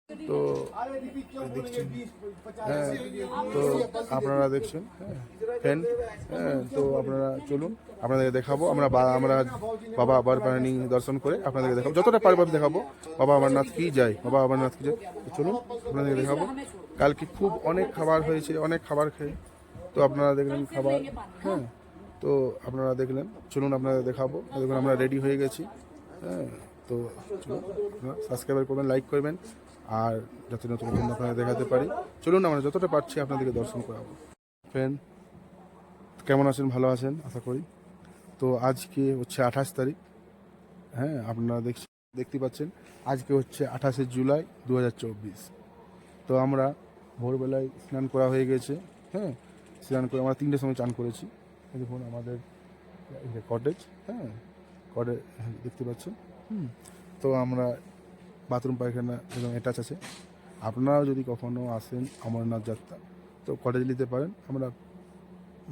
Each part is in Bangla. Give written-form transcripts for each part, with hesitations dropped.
তো দেখছেন, হ্যাঁ, তো আপনারা দেখছেন, ফ্যান, হ্যাঁ, তো আপনারা চলুন আপনাদেরকে দেখাবো। আমরা বাবা বারবানি দর্শন করে আপনাদেরকে দেখাবো, যতটা পারবো দেখাবো। বাবা অমরনাথ কি যায়, বাবা অমরনাথ কি যায়, তো চলুন আপনাদেরকে দেখাবো। কালকে খুব অনেক খাবার হয়েছে, অনেক খাবার খেয়ে তো আপনারা দেখলেন খাবার, হ্যাঁ, তো আপনারা দেখলেন, চলুন আপনাদের দেখাবো। দেখুন আমরা রেডি হয়ে গেছি, হ্যাঁ, তো চলুন আপনারা সাবস্ক্রাইব করবেন, লাইক করবেন, আর যাতে নতুন নতুন আপনাদের দেখাতে পারি। চলুন আমরা যতটা পারছি আপনাদেরকে দর্শন করাবো। ফ্রেন্ড কেমন আছেন, ভালো আছেন আশা করি। তো আজকে হচ্ছে 28 তারিখ, হ্যাঁ, আপনারা দেখতে পাচ্ছেন আজকে হচ্ছে 28শে জুলাই 2024। তো আমরা ভোরবেলায় স্নান করা হয়ে গেছে, হ্যাঁ, স্নান করে আমরা 3টের সময় চান করেছি। দেখুন আমাদের কটেজ, হ্যাঁ, কটেজ দেখতে পাচ্ছেন। তো আমরা বাথরুম পায়খানা এবং অ্যাটাচ আছে। আপনারাও যদি কখনও আসেন অমরনাথ যাত্রা তো কটেজ নিতে পারেন। আমরা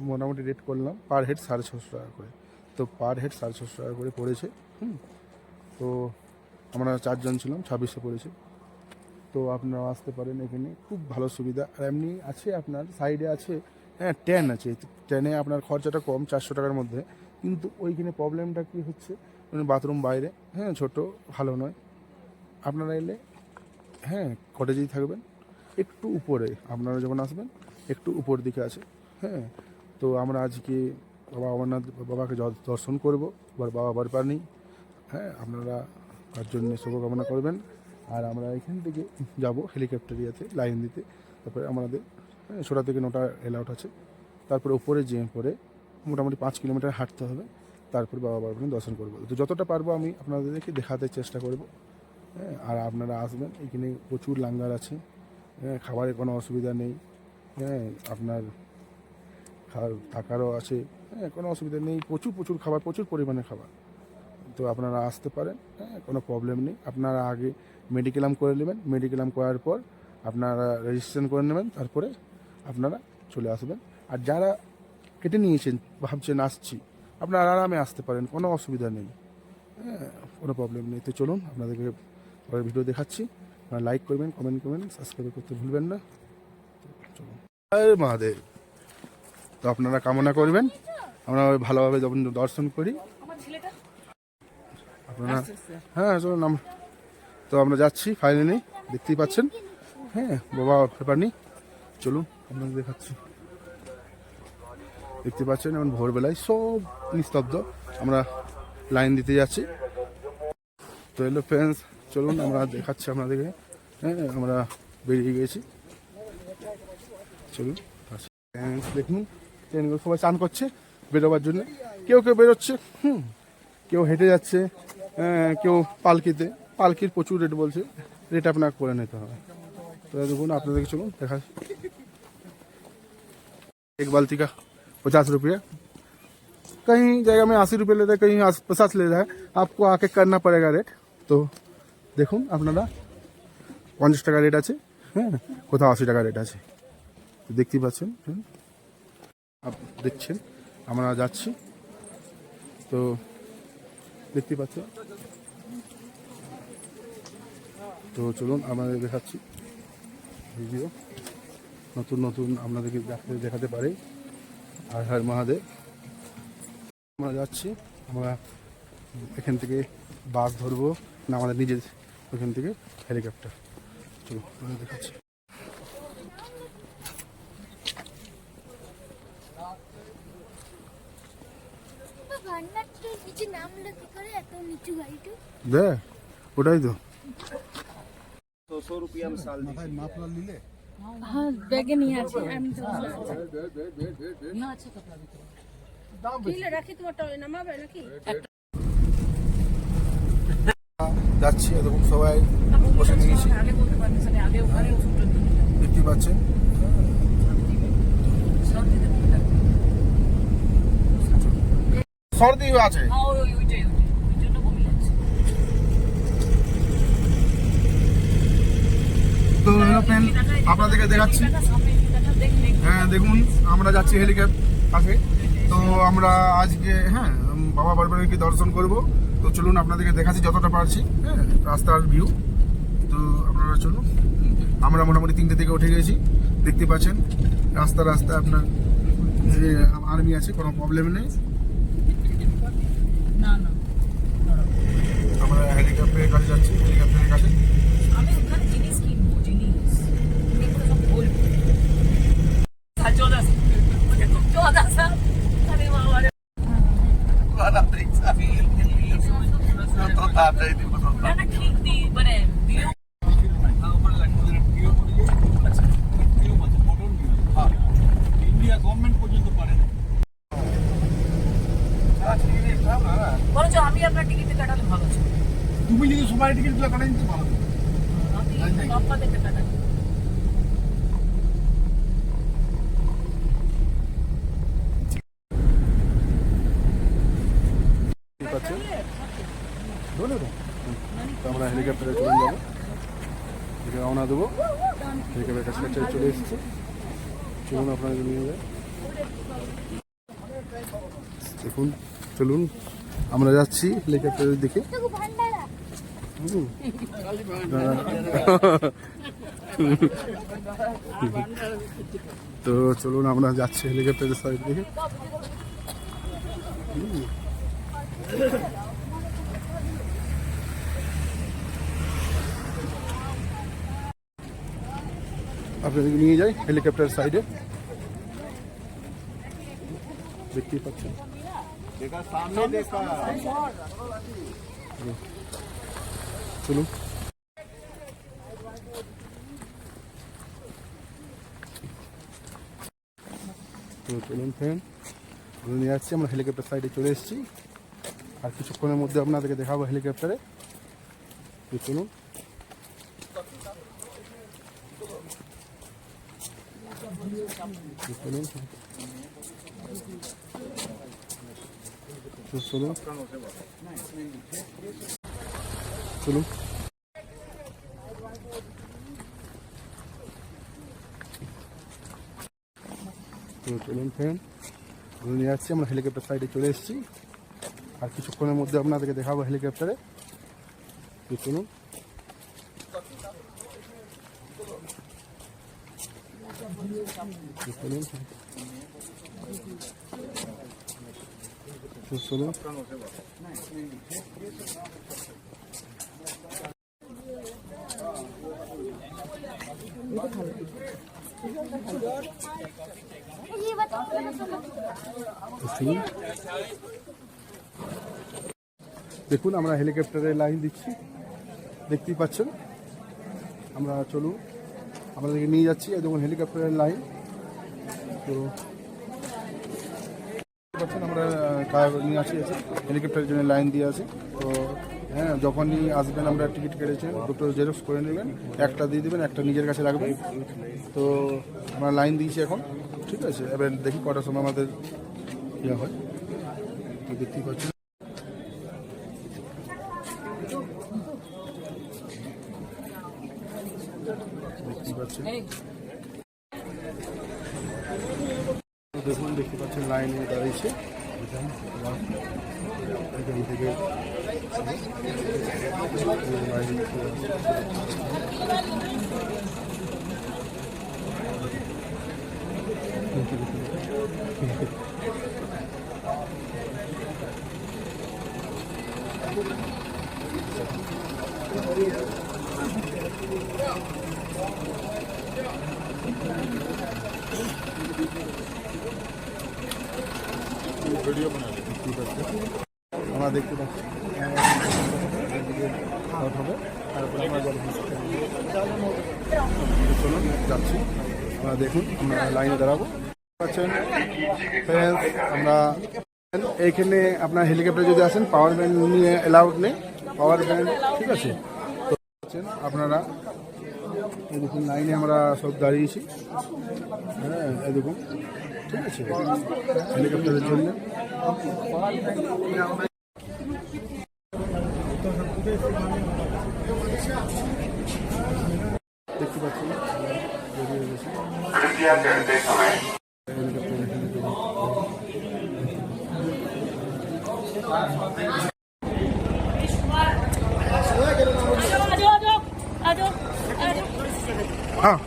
মোটামুটি রেট করলাম পার হেড 650 টাকা করে, তো পার হেড 650 টাকা করে পড়েছে। তো আমরা 4 জন ছিলাম, 2600 পড়েছে। তো আপনারা আসতে পারেন, এখানে খুব ভালো সুবিধা। আর এমনি আছে আপনার সাইডে আছে, হ্যাঁ, ট্যান আছে। ট্যানে আপনার খরচাটা কম, 400 টাকার মধ্যে। কিন্তু ওইখানে প্রবলেমটা কী হচ্ছে, বাথরুম বাইরে, হ্যাঁ, ছোট, ভালো নয়। আপনারা এলে, হ্যাঁ, কটেজেই থাকবেন, একটু উপরে আপনারা যখন আসবেন একটু উপর দিকে আছে, হ্যাঁ। তো আমরা আজকে বাবা অমরনাথ বাবাকে দর্শন করবো, বাবা বারবানি, হ্যাঁ, আপনারা তার জন্য শুভকামনা করবেন। আর আমরা এখান থেকে যাব হেলিকপ্টারিয়াতে লাইন দিতে, তারপরে আমাদের সোটা থেকে 9টা অ্যালাউট আছে। তারপরে উপরে যেয়ে পরে মোটামুটি 5 কিলোমিটার হাঁটতে হবে, তারপর বাবা বারবানি দর্শন করবো। তো যতটা পারবো আমি আপনাদেরকে দেখাতে চেষ্টা করব, হ্যাঁ। আর আপনারা আসবেন, এখানে প্রচুর লাঙ্গার আছে, হ্যাঁ, খাবারের কোনো অসুবিধা নেই, হ্যাঁ, আপনার থাকারও আছে, হ্যাঁ, কোনো অসুবিধা নেই। প্রচুর খাবার, প্রচুর পরিমাণে খাবার। তো আপনারা আসতে পারেন, হ্যাঁ, কোনো প্রবলেম নেই। আপনারা আগে মেডিক্লেম করে নেবেন, মেডিক্লেম করার পর আপনারা রেজিস্ট্রেশন করে নেবেন, তারপরে আপনারা চলে আসবেন। আর যারা কেটে নিয়েছেন, ভাবছেন আসছি, আপনারা আরামে আসতে পারেন, কোনো অসুবিধা নেই, হ্যাঁ, কোনো প্রবলেম নেই। তো চলুন আপনাদেরকে পরের ভিডিও দেখাচ্ছি। আপনারা লাইক করবেন, কমেন্ট করবেন, সাবস্ক্রাইব করতে ভুলবেন না। চলুন, জয় মহাদেব। তো আপনারা কামনা করবেন আমরা ভালোভাবে যখন দর্শন করি। আপনারা, হ্যাঁ, চলুন তো আমরা যাচ্ছি ফাইনালি, দেখতেই পাচ্ছেন, হ্যাঁ, বাবা বারবানি। চলুন আপনাদের দেখাচ্ছি, দেখতে পাচ্ছেন এখন ভোরবেলায় সব নিস্তব্ধ, আমরা লাইন দিতে যাচ্ছি। তো এলো ফ্রেন্ডস, চলুন আমরা দেখাচ্ছি আপনাদেরকে, হ্যাঁ, আমরা বেরিয়ে গেছি। চলুন ফ্রেন্ডস, দেখুন ট্রেনগুলো সবাই চান করছে বেরোবার জন্য। কেউ বেরোচ্ছে, কেউ হেঁটে যাচ্ছে, কেউ পালকিতে। পালকির প্রচুর রেট বলছে, রেট আপনাকে করে নিতে হবে। তো দেখুন আপনাদেরকে, চলুন দেখা। एक बाल्टी का 50 रुपया, कहीं जगह में 80 रुपये लेता है, कहीं 50 ले रहा है। आपको आके करना पड़ेगा रेट। तो দেখুন আপনারা 50 টাকা রেট আছে, হ্যাঁ, কোথাও 80 টাকা রেট আছে, দেখতেই পাচ্ছেন। দেখছেন আমরা যাচ্ছি, তো দেখতে পাচ্ছেন। তো চলুন আমাদের দেখাচ্ছি ভিডিও, নতুন নতুন আপনাদেরকে দেখাতে পারি। আর হর মহাদেব। আমরা যাচ্ছি, আমরা এখান থেকে বাস ধরবো না আমাদের নিজের ওখান থেকে হেলিকপ্টার। চলো আপনাদের দেখাচ্ছি। দেখ ওটাই তো 100 रुपया में साल दी। हाँ बैगे नहीं আছে আমি তো কিলে রাখি তোমার টলে নামাবে নাকি যাচ্ছি। দেখুন সবাই বসে নিয়েছি, দেখতে পাচ্ছেন। সর্দি আছে, তো আপনাদেরকে দেখাচ্ছি। হ্যাঁ দেখুন আমরা যাচ্ছি হেলিকপ্টারে। তো আমরা আজকে, হ্যাঁ, বাবা বারবানিকে দর্শন করব। তো চলুন আপনাদেরকে দেখাচ্ছি যতটা পারছি, হ্যাঁ, রাস্তার ভিউ। তো আপনারা চলুন। আমরা মোটামুটি 3টে থেকে উঠে গেছি। দেখতে পাচ্ছেন রাস্তা আপনার আর্মি আছে, কোনো প্রবলেম নেই। আমরা হেলিকপ্টারের কাছে যাচ্ছি, হেলিকপ্টারের কাছে। আমি ওখানে জিনিস কিনবো, জিনিস এগুলো সব বলবো। 14 আরে বাবা রে, না ঠিক দি মানে ভিডিও ইন্ডিয়া গভর্নমেন্ট পর্যন্ত পারে না। বরঞ্চ আমি আপনার টিকিট কাটালে ভালো ছিল। তুমি যদি সবাই টিকিটগুলো কাটাই নিতে ভালো। আমি বাপ্পা দেখে কাটাই। তো আমরা হেলিকপ্টারে চলে যাবো, রওনা দেবো। হেলিকপ্টারের কাছে চলে এসেছি, চলুন আপনাকে নিয়ে যায়। দেখুন, চলুন আমরা যাচ্ছি হেলিকপ্টারের দিকে। তো চলুন আমরা যাচ্ছি হেলিকপ্টারের সাইড দিকে। আপনাদেরকে নিয়ে যাই হেলিকপ্টার সাইডে, দেখতেই পাচ্ছেন। চলুন চলুন ফ্রেন্ড, নিয়ে যাচ্ছি। আমরা হেলিকপ্টার সাইডে চলে এসেছি, আর কিছুক্ষণের মধ্যে আপনাদেরকে দেখাবো হেলিকপ্টারে। চলুন চলুন চলুন চলুন চলুন ফ্রেন্ড, নিয়ে যাচ্ছি। আমরা হেলিকপ্টার সাইডে চলে এসেছি, আর কিছুক্ষণের মধ্যে আপনাদেরকে দেখাবো হেলিকপ্টারে। চলুন চলুন দেখুন, আমরা হেলিকপ্টারের লাইন দিচ্ছি, দেখতেই পাচ্ছেন। আমরা চলুন, আমাদেরকে নিয়ে যাচ্ছি। দেখুন হেলিকপ্টারের লাইন। তো পাচ্ছেন আমরা নিয়ে আসি, হেলিকপ্টারের জন্য লাইন দিয়ে আছি। তো হ্যাঁ, যখনই আসবেন আমরা টিকিট কেটেছেন, দুটো জেরক্স করে নেবেন, একটা দিয়ে দেবেন, একটা নিজের কাছে রাখবেন। তো আমরা লাইন দিয়েছি এখন, ঠিক আছে। এবার দেখি কটার সময় আমাদের ইয়ে হয়। তো দেখতেই পাচ্ছেন, দেখুন দেখতে পাচ্ছেন লাইনে দাঁড়িয়েছে। এখান থেকে আমরা দেখতে পাচ্ছি হবে। তারপরে আমরা চলুন যাচ্ছি। আমরা দেখুন, আমরা লাইনে দাঁড়াবো। পাচ্ছেন আমরা এইখানে আপনার হেলিকপ্টার যদি আসেন, পাওয়ার ব্যাংক নিয়ে অ্যালাউড নেই, পাওয়ার ব্যাংক, ঠিক আছে। তো আপনারা এই দেখুন লাইনে আমরা সব দাঁড়িয়েছি। হ্যাঁ, এই দেখুন, ঠিক আছে, হেলিকপ্টারের জন্য। দেখতে পাচ্ছেন বেরিয়ে গেছি। হ্যাঁ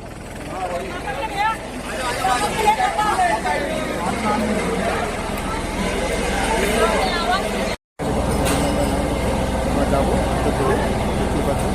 আমরা যাবো দেখতে পাচ্ছেন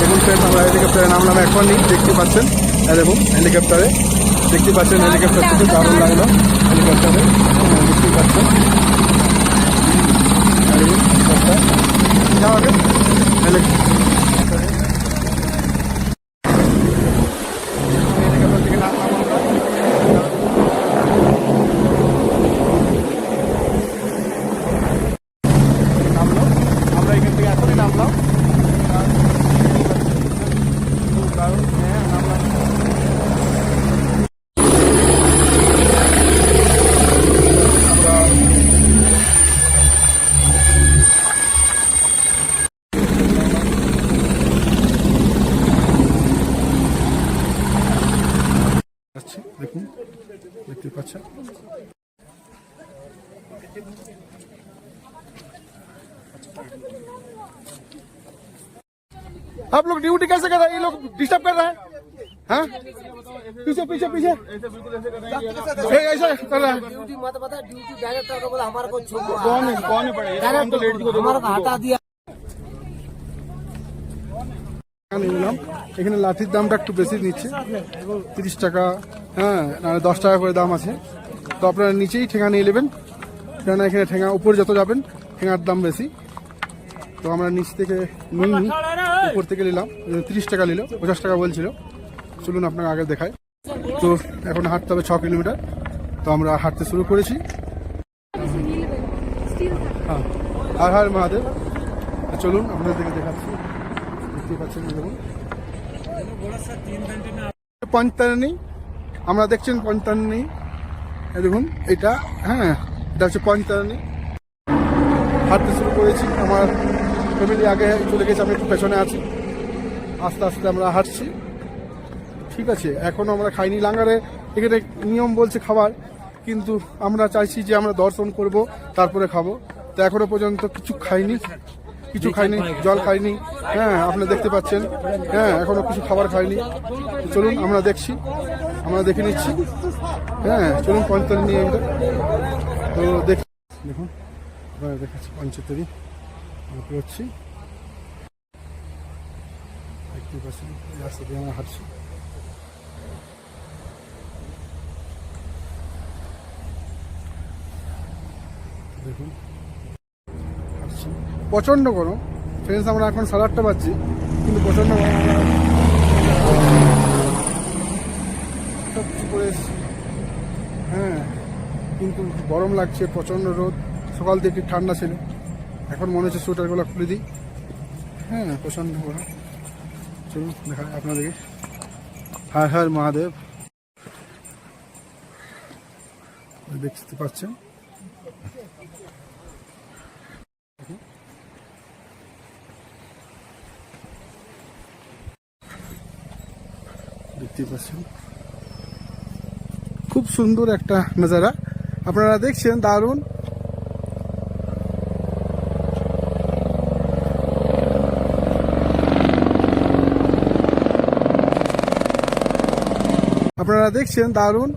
দেখুন ফ্রেন্ড আমরা হেলিকপ্টারে নামলাম এখনই দেখতে পাচ্ছেন দেখুন হেলিকপ্টারে দেখতে পাচ্ছেন হেলিকপ্টার থেকে দারুণ লাগলো হেলিকপ্টারে দেখতে পাচ্ছেন হেলিকপ্টার থেকে নামলাম আমরা এখান থেকে এখনই নামলাম देखूं देखते पाच्छा आप लोग ड्यूटी कैसे कर रहे हैं ये लोग डिस्टर्ब कर रहे हैं हाँ पीछे पीछे पीछे ऐसा कर रहा है ड्यूटी मत बता ड्यूटी डायरेक्टर को बोला हमारे को छोड़ो कौन है पड़े हम तो लेट को हमारे को हटा दिया নিলাম এখানে লাঠির দামটা একটু বেশি নিচ্ছে 30 টাকা হ্যাঁ না 10 টাকা করে দাম আছে তো আপনারা নিচেই ঠেঙা নিয়ে নেবেন কারণ এখানে ঠেঙা উপরে যত যাবেন ঠেঙার দাম বেশি তো আমরা নিচ থেকে নিইনি উপর থেকে নিলাম 30 টাকা নিল 50 টাকা বলছিল চলুন আপনাকে আগে দেখায় তো এখন হাঁটতে হবে 6 কিলোমিটার তো আমরা হাঁটতে শুরু করেছি হ্যাঁ হর হর মহাদেব চলুন আপনাদেরকে দেখাচ্ছি দেখতে পাচ্ছেন দেখুন পঞ্চতারণী আমরা দেখছেন পঞ্চতারণী দেখুন এটা হ্যাঁ এটা হচ্ছে পঞ্চতারণী হাঁটতে শুরু করেছি আমার ফ্যামিলি আগে চলে গেছে আমি একটু পেছনে আছি আস্তে আস্তে আমরা হাঁটছি ঠিক আছে এখনো আমরা খাইনি লাঙ্গারে এখানে নিয়ম বলছে খাবার কিন্তু আমরা চাইছি যে আমরা দর্শন করব তারপরে খাবো তো এখনো পর্যন্ত কিছু খাইনি জল খাইনি হ্যাঁ আপনারা দেখতে পাচ্ছেন হ্যাঁ এখনো কিছু খাবার খাইনি চলুন আমরা দেখে নিচ্ছি হ্যাঁ চলুন পঞ্চতারী নিয়ে তো দেখুন আপনারা দেখাচ্ছি পঞ্চতারী হচ্ছি দেখতে পাচ্ছেন রাস্তা দিয়ে আমরা হাঁটছি দেখুন প্রচণ্ড গরম ফ্রেন্ডস আমরা এখন 8:30 বাজছি কিন্তু প্রচণ্ড গরম সব কিছু করে এসেছি হ্যাঁ কিন্তু গরম লাগছে প্রচণ্ড রোদ সকাল থেকে ঠান্ডা ছিল এখন মনে হচ্ছে সোয়েটারগুলো খুলে দিই হ্যাঁ প্রচণ্ড গরম চলুন দেখা আপনাদেরকে হর হর মহাদেব দেখতে পাচ্ছেন দেখতে পাচ্ছেন খুব সুন্দর একটা নজারা আপনারা দেখছেন দারুণ আপনারা দেখছেন দারুণ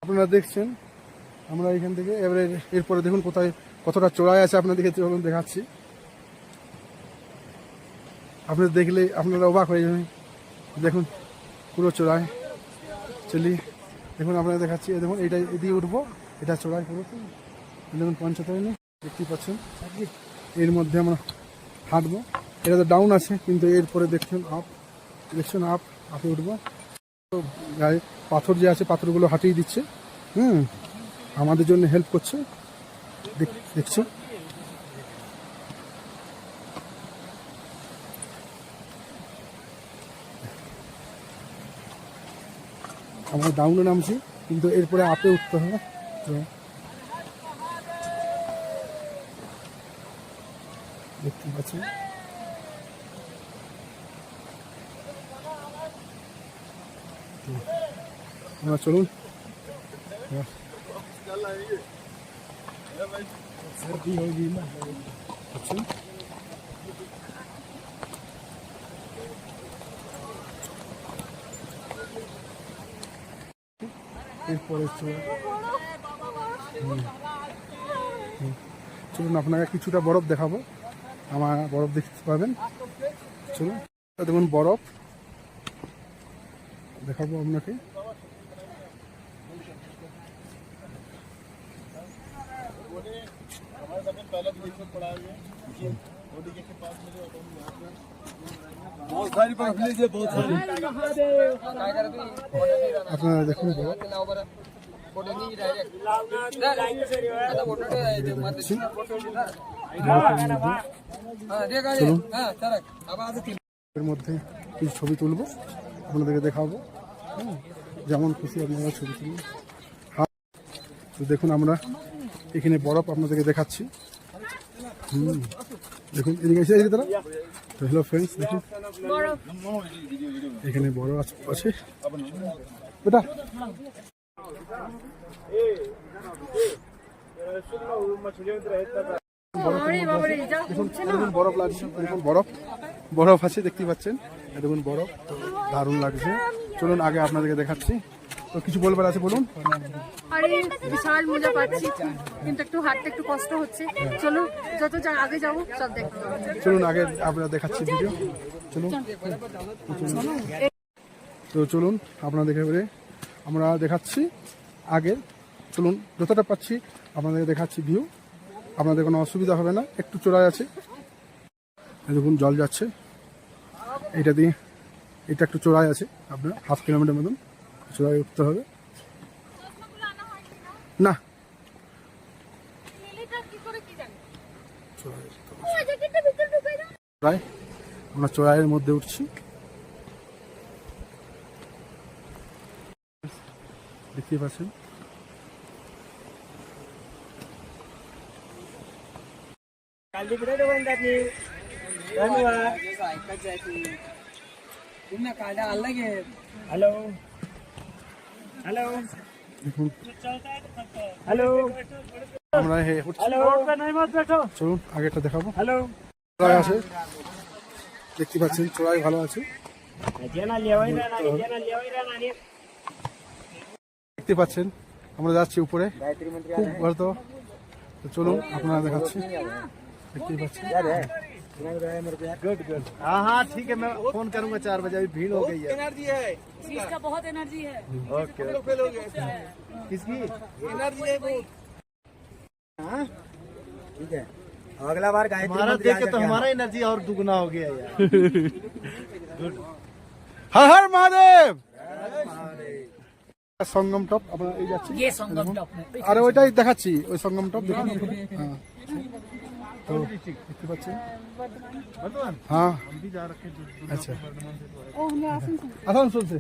আপনারা দেখছেন আমরা এখান থেকে এবারে এরপরে দেখুন কোথায় কতটা চড়াই আছে আপনাদেরকে চলুন দেখাচ্ছি আপনারা দেখলে আপনারা অবাক হয়ে যাবেন দেখুন পুরো চড়াই চলি দেখুন আপনারা দেখাচ্ছি দেখুন এটা এদিকে উঠবো এটা চড়াই পুরো দেখুন পঞ্চতারণী দেখতেই পাচ্ছেন এর মধ্যে আমরা হাঁটবো এটা তো ডাউন আছে কিন্তু এরপরে দেখছেন আপে উঠবো গায়ে পাথর যে আছে পাথরগুলো হাঁটিয়ে দিচ্ছে আমাদের জন্য হেল্প করছে, দেখছো। আমরা ডাউনে নামছি, কিন্তু এরপরে আপে উঠতে হবে। তো দেখতে পাচ্ছি আমরা চলুন। এরপরে চলুন আপনাকে কিছুটা বরফ দেখাবো, আমার বরফ দেখতে পাবেন। চলুন দেখুন বরফ দেখাবো আপনাকে। बहुत सारी बर्फ लीजिए, बहुत सारी। আপনারা দেখুন এর মধ্যে কিছু ছবি তুলবো, আপনাদেরকে দেখাবো। যেমন খুশি আপনারা ছবি তুলুন। তো দেখুন আমরা এখানে বরফ আপনাদেরকে দেখাচ্ছি। দেখুন এদিকে এসে তারা। তো হ্যালো ফ্রেন্ডস, দেখুন এখানে বরফ আছে ওটা। দেখুন বরফ লাগছে, দেখুন বরফ আছে দেখতে পাচ্ছেন, দেখুন বরফ দারুণ লাগছে। চলুন আগে আপনাদেরকে দেখাচ্ছি। তো কিছু বলবার আছে বলুন। আরে বিশাল মজা পাচ্ছি, কিন্তু একটু হাঁটতে একটু কষ্ট হচ্ছে। চলো যত আগে যাবো সব দেখতে পাবো। চলুন আগে আপনারা দেখাচ্ছি ভিডিও। চলুন তো চলুন আপনাদেরকে এবারে আমরা দেখাচ্ছি আগে। চলুন যতটা পাচ্ছি আপনাদেরকে দেখাচ্ছি ভিউ, আপনাদের কোনো অসুবিধা হবে না। একটু চড়াই আছে, দেখুন জল যাচ্ছে এইটা দিয়ে, এটা একটু চড়াই আছে, আপনার 1/2 কিলোমিটার মতন চড়াই উঠতে হবে। না চড়াই, আমরা চড়াইয়ের মধ্যে উঠছি। দেখতে পাচ্ছেন হ্যালো হ্যালো দেখুন হ্যালো আমরা চলুন আগেরটা দেখাবো। হ্যালো চড়াই আছে দেখতে পাচ্ছেন, চড়াই ভালো আছে দেখতে পাচ্ছেন। আমরা যাচ্ছি উপরে, খুব ভালো। তো চলুন আপনারা দেখাচ্ছি, দেখতেই পাচ্ছেন। गुड गुड हाँ हाँ ठीक है, मैं फोन करूंगा 4 बजे, अभी भीड़ हो गई है। एनर्जी है, इसका बहुत एनर्जी है। ओके फेल हो गए। किसकी एनर्जी है बहुत। हाँ ठीक है, अगला बार हमारा देख के तो हमारा एनर्जी और दुगना हो गया यार। হর হর মহাদেব। সঙ্গম টপ আমরা এই যাচ্ছি, আরে ওইটাই দেখাচ্ছি, ওই সঙ্গম টপ দেখুন। হ্যাঁ তো দেখতে পাচ্ছেন, হ্যাঁ আচ্ছা আসানসোল से।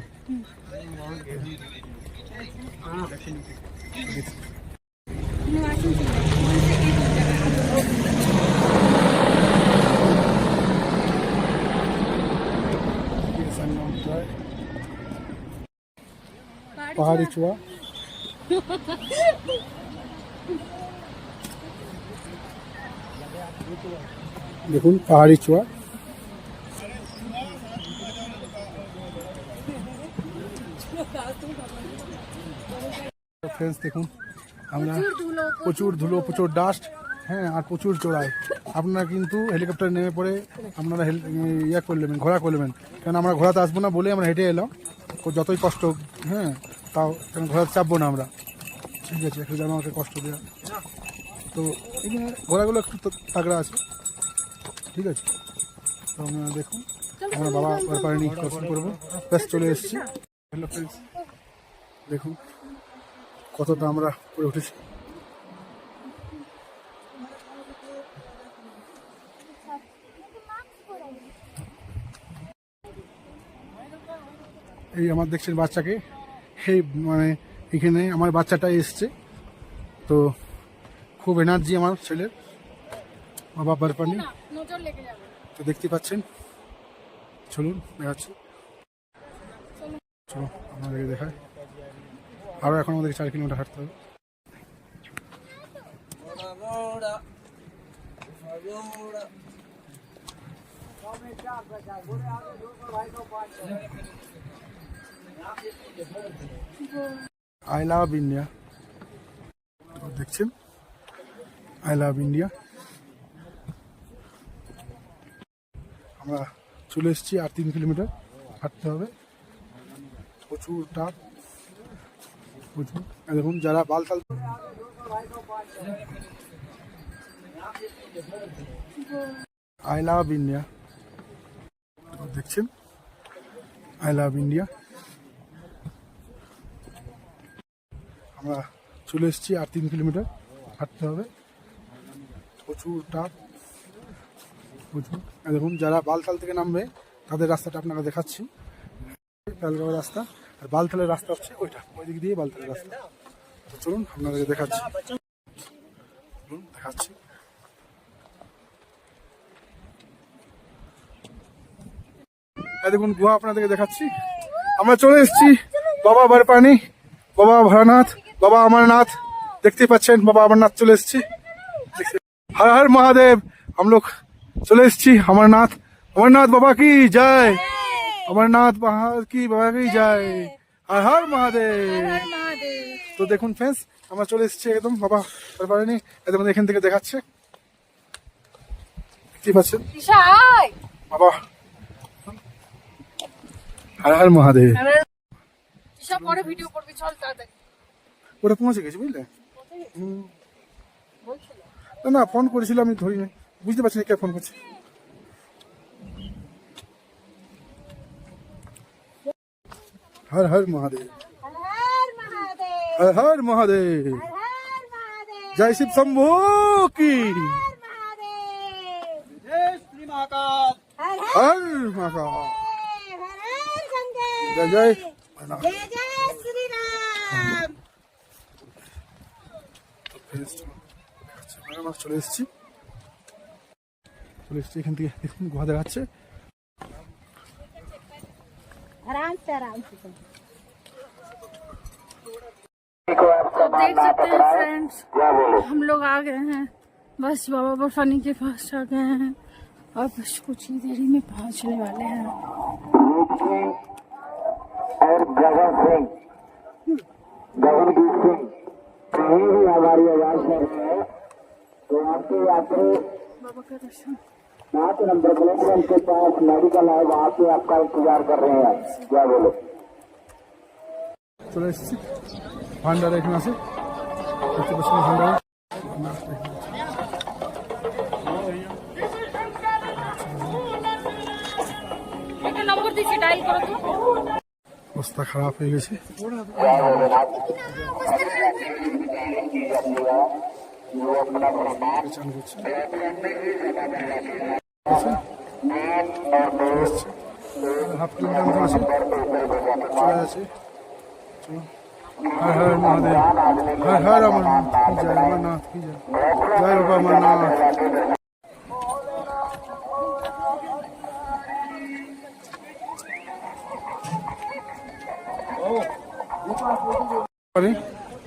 पहाड़ी चुआ দেখুন, পাহাড়ি চুয়া। ফ্রেন্ডস দেখুন আমরা প্রচুর ধুলো, প্রচুর ডাস্ট, হ্যাঁ আর প্রচুর চড়াই। আপনারা কিন্তু হেলিকপ্টার নেমে পড়ে আপনারা ইয়ে করে নেবেন, ঘোড়া করে নেবেন, কেন আমরা ঘোড়াতে আসবো না বলে আমরা হেঁটে এলাম। যতই কষ্ট, হ্যাঁ তাও কেন ঘোড়াতে চাপবো না আমরা, ঠিক আছে, একটু যেন আমাকে কষ্ট দেওয়া। তো এখানে ঘোড়াগুলো একটু তাগড়া আছে, ঠিক আছে। তো আপনারা দেখুন, আমরা বাবা ব্যাপারে নিয়ে দর্শন করবো, ব্যাস চলে এসেছি। হ্যালো ফ্রেন্ডস দেখুন, কতটা আমরা করে উঠেছি। এই আমার দেখছেন বাচ্চাকে, এই মানে এখানে আমার বাচ্চাটা এসছে, তো খুব এনার্জি আমার ছেলের, বাবা বারপানি। নজর লেগে যাবে। তো দেখতে পাচ্ছেন, চলুন দেখাচ্ছি, চলো আপনাদেরকে দেখায়। আরও এখন আমাদের 4 কিলোমিটার হাঁটতে হবে। আই লাভ ইন্ডিয়া, দেখছেন আই লাভ ইন্ডিয়া। আমরা চলে এসেছি, আর 3 কিলোমিটার হাঁটতে হবে, প্রচুর টাপ, প্রচুর। দেখুন যারা বালতাল, আই লাভ ইন্ডিয়া, দেখছেন আই লাভ ইন্ডিয়া। আমরা চলে এসেছি, আর 3 কিলোমিটার হাঁটতে হবে, প্রচুর টাপ, প্রচুর। দেখুন যারা বালতাল থেকে নামবে তাদের রাস্তাটা আপনাকে দেখাচ্ছি, বেলগাঁও রাস্তা, আর বালতালের রাস্তা হচ্ছে ওইটা, ওই দিক দিয়ে বালতালের রাস্তা। তো চলুন আপনাদেরকে দেখাচ্ছি, চলুন দেখাচ্ছি। দেখুন গুহা আপনাদেরকে দেখাচ্ছি। আমরা চলে এসেছি বাবা বারপানি, বাবা ভোলানাথ, বাবা अमरनाथ, দেখতে পাচ্ছেন বাবা अमरनाथ चले এসেছি। हर हर महादेव, हम लोग चले এসেছি अमरनाथ। अमरनाथ बाबा की जय, अमरनाथ की बाबा की जय, हर हर महादेव। তো দেখুন ফ্রেন্ডস, আমরা চলে এসেছি একদম বাবা বারপানি, একদম এখান থেকে দেখাচ্ছে, দেখতে পাচ্ছেন বাবা। हर हर महादेव। সব পরে ভিডিও করবি, চল তাড়াতাড়ি। ওরা পৌঁছে গেছে বুঝলে। না না, ফোন করেছিল, আমি ধরি না, বুঝতে পারছি না কে ফোন করছে। हर हर महादेव, हर हर महादेव, जय शिव शंभू की, हर महाकाल, जय जय চলে এসেছি, চলে এসেছি এখান থেকে দেখুন গুহা দেখাচ্ছে। तो देख सकते हैं फ्रेंड्स, हम लोग आ गए हैं, बस बाबा बर्फानी के पास आ गए हैं, और बस कुछ ही देरी में पहुंचने वाले हैं। और गगनदीप सिंह कहीं भी हमारी आवाज कर रहे हैं तो आपके यात्री बाबा का दर्शन 7 नंबर प्लेटफॉर्म के पास मेडिकल है, वहाँ पे आपका इंतजार कर रहे हैं। क्या बोलो। চলে এসেছি ভান্ডার, এখানে আছে দেখতে পাচ্ছেন ভান্ডার। একটা নম্বর দিছি, ডায়াল করো তো। অবস্থা খারাপ হয়ে গেছে। চান করছে, হাফ কিলোমিটার মতো আছে, চলে যাচ্ছে। हर हर महादेव, हर हर अमरनाथ की जय, अमरनाथ की जय, जय बाबा अमरनाथ।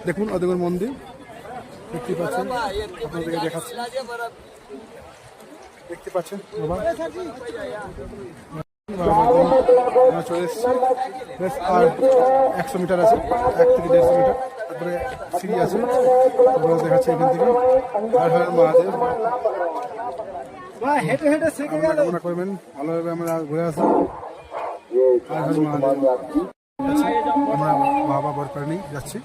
দেখুন অদেগর মন্দির দেখতে পাচ্ছেন, আপনাদেরকে দেখাচ্ছি, দেখতে পাচ্ছেন বাবা চলে এসছি। আর 100 মিটার আছে, 1 থেকে 150 মিটার, তারপরে সিঁড়ি আছে, তারপরে দেখাচ্ছে এখান থেকে। হর হর মহাদেব, হেঁটে হেঁটে শিখে গেল। মনে করবেন ভালোভাবে আমরা ঘুরে আসি। হর হর মহাদেব। আমরা বাবা বরপানি যাচ্ছি।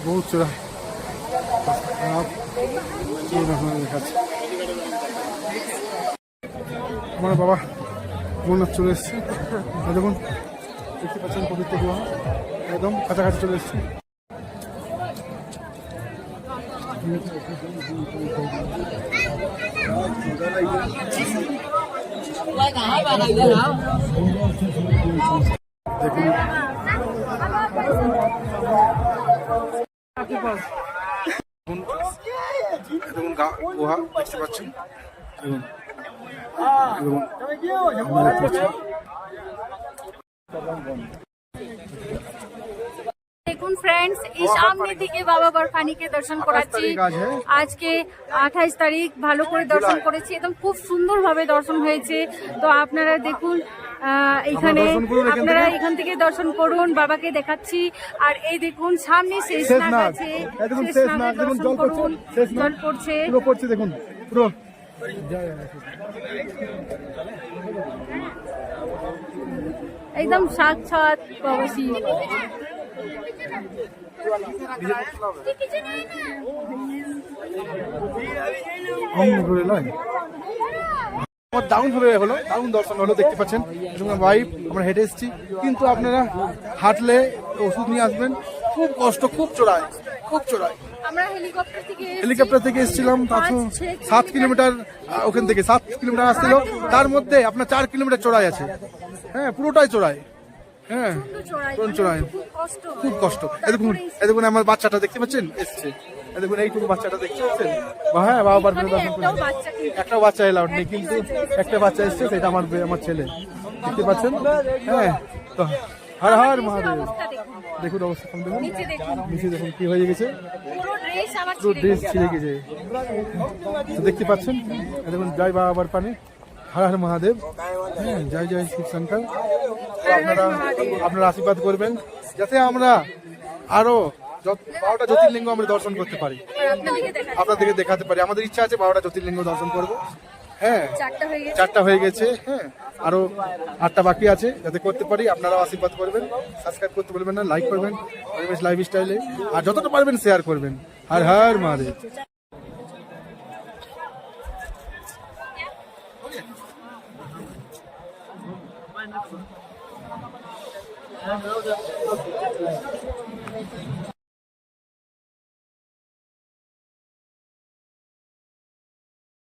बहुत चढ़ा, देखाচ্ছে আমার বাবা অমরনাথ চলে এসছে। দেখুন দেখতে পাচ্ছেন পবিত্র গুহা, একদম কাছাকাছি চলে এসছে। দেখুন দেখুন গুহা দেখতে পাচ্ছেন। দেখুন দেখুন ফ্রেন্ডস, এই সামনে দিকে বাবা বরফানিকে দর্শন করাচ্ছি। আজকে 28 তারিখ ভালো করে দর্শন করেছি, একদম খুব সুন্দর ভাবে দর্শন হয়েছে। তো আপনারা দেখুন, এখানে আপনারা এখান থেকে দর্শন করুন, বাবাকে দেখাচ্ছি। আর এই দেখুন সামনে শেষনাগ আছে, শেষনাগে দর্শন করুন, জল পড়ছে। পুরো পড়ছে দেখুন পুরো। একদম সাক্ষাৎ বাবা শিব। দারুণ ভাবে হলো, দারুণ দর্শন হলো, দেখতে পাচ্ছেন। ওয়াইফ আমরা হেঁটে এসেছি, কিন্তু আপনারা হাঁটলে ওষুধ নিয়ে আসবেন। খুব কষ্ট, খুব চড়ায়, খুব চড়ায়। আমরা হেলিকপ্টার থেকে এসেছিলাম 7 কিলোমিটার, ওখান থেকে 7 কিলোমিটার আসছিল, তার মধ্যে আপনার 4 কিলোমিটার চড়াই আছে। হ্যাঁ পুরোটাই চড়াই, হ্যাঁ চড়াই, খুব কষ্ট। এই দেখুন আমার বাচ্চাটা দেখতে পাচ্ছেন এসছে, এই দেখুন এইটুকু বাচ্চাটা দেখতে পাচ্ছেন। হ্যাঁ বাবা বারবার দর্শন করে, একটা বাচ্চা এলাউড নেই, কিন্তু একটা বাচ্চা এসছে, সেটা আমার ছেলে, দেখতে পাচ্ছেন। হ্যাঁ তো হর হর মহাদেব। দেখুন অবস্থা, দেখুন নিচে দেখুন কি হয়ে গেছে, পুরো ড্রেস ছিঁড়ে গেছে, দেখতে পাচ্ছেন। দেখুন জয় বাবা বরফানি, হর হর মহাদেব। হ্যাঁ জয় জয় শিব শঙ্কর। আপনারা আশীর্বাদ করবেন যাতে আমরা আরো 12টা জ্যোতির্লিঙ্গ আমরা দর্শন করতে পারি, আপনাদেরকে দেখাতে পারি। আমাদের ইচ্ছা আছে 12টা জ্যোতির্লিঙ্গ দর্শন করব। হ্যাঁ 4টা হয়ে গেছে, হ্যাঁ আরো 8টা বাকি আছে, যাতে করতে পারি। আপনারাও আশীর্বাদ করবেন, সাবস্ক্রাইব করতে বলবেন না, লাইক করবেন পরিবেশ লাইফস্টাইলে, আর যতটা পারবেন শেয়ার করবেন। হর হর মহাদেব।